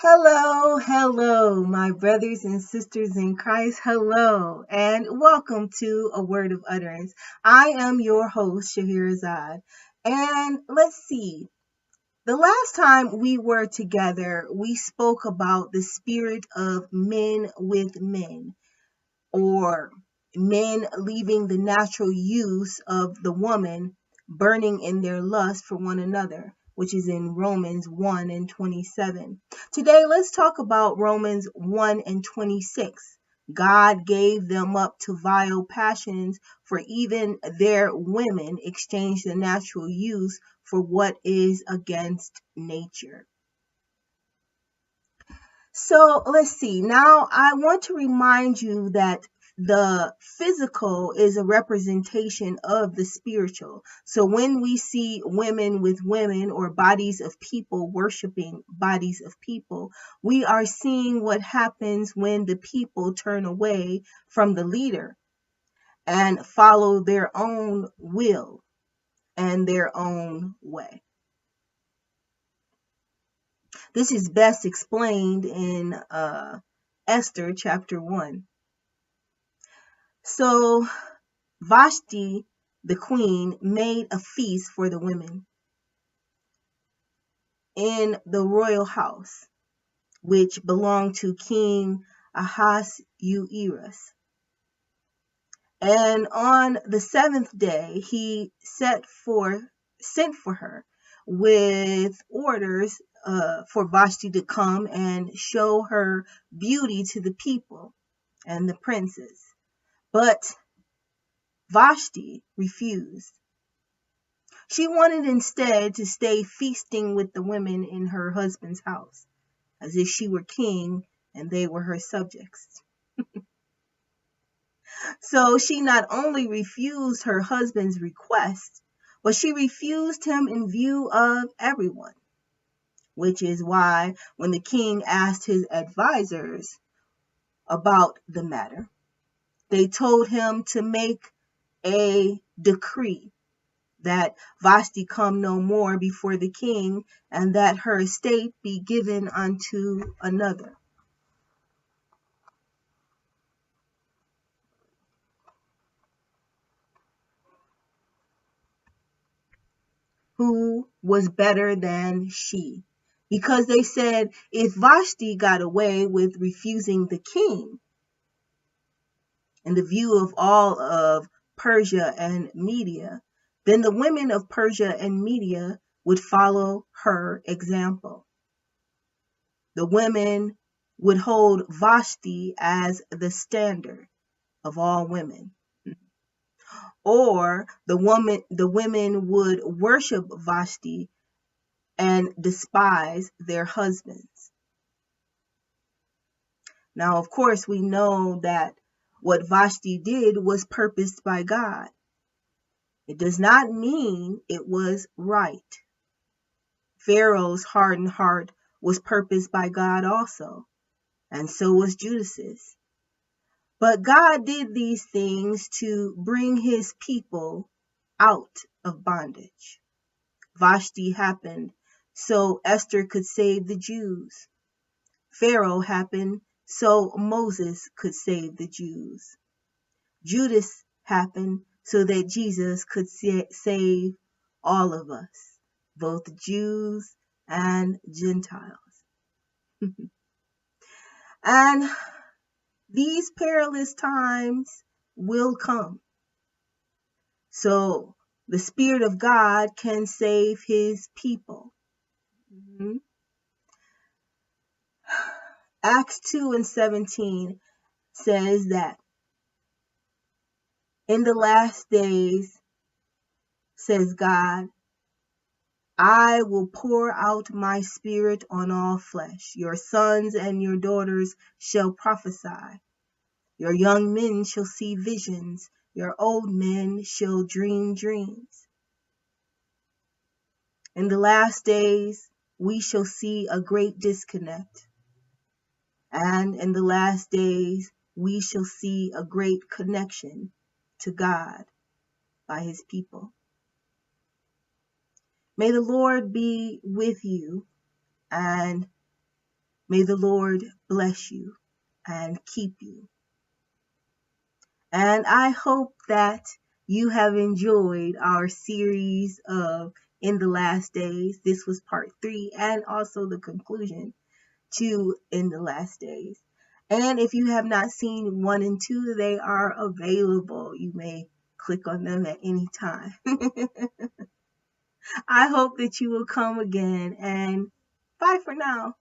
Hello, my brothers and sisters in Christ. Hello, and welcome to A Word of Utterance. I am your host, Shahirazad. And let's see, the last time we were together, we spoke about the spirit of men with men, or men leaving the natural use of the woman, burning in their lust for one another, which is in Romans 1 and 27. Today, let's talk about Romans 1 and 26. God gave them up to vile passions, for even their women exchanged the natural use for what is against nature. So let's see. Now, I want to remind you that the physical is a representation of the spiritual. So when we see women with women or bodies of people worshiping bodies of people, we are seeing what happens when the people turn away from the leader and follow their own will and their own way. This is best explained in Esther chapter 1. So Vashti, the queen, made a feast for the women in the royal house, which belonged to King Ahasuerus. And on the seventh day, he sent for her with orders for Vashti to come and show her beauty to the people and the princes. But Vashti refused. She wanted instead to stay feasting with the women in her husband's house, as if she were king and they were her subjects. So she not only refused her husband's request, but she refused him in view of everyone, which is why when the king asked his advisors about the matter, they told him to make a decree that Vashti come no more before the king, and that her estate be given unto another. Who was better than she? Because they said if Vashti got away with refusing the king, in the view of all of Persia and Media, then the women of Persia and Media would follow her example. The women would hold Vashti as the standard of all women. Or the women would worship Vashti and despise their husbands. Now, of course, we know that what Vashti did was purposed by God. It does not mean it was right. Pharaoh's hardened heart was purposed by God also, and so was Judas's. But God did these things to bring his people out of bondage. Vashti happened so Esther could save the Jews. Pharaoh happened so Moses could save the Jews. Judas happened so that Jesus could save all of us, both Jews and Gentiles. And these perilous times will come. So the Spirit of God can save his people. Mm-hmm. Acts 2 and 17 says that in the last days, says God, I will pour out my spirit on all flesh. Your sons and your daughters shall prophesy. Your young men shall see visions. Your old men shall dream dreams. In the last days, we shall see a great disconnect. And in the last days, we shall see a great connection to God by his people. May the Lord be with you and May the Lord bless you and keep you. And I hope that you have enjoyed our series of In the Last Days. This was part 3 and also the conclusion to In the Last Days. And if you have not seen 1 and 2, they are available. You may click on them at any time. I hope that you will come again, and bye for now.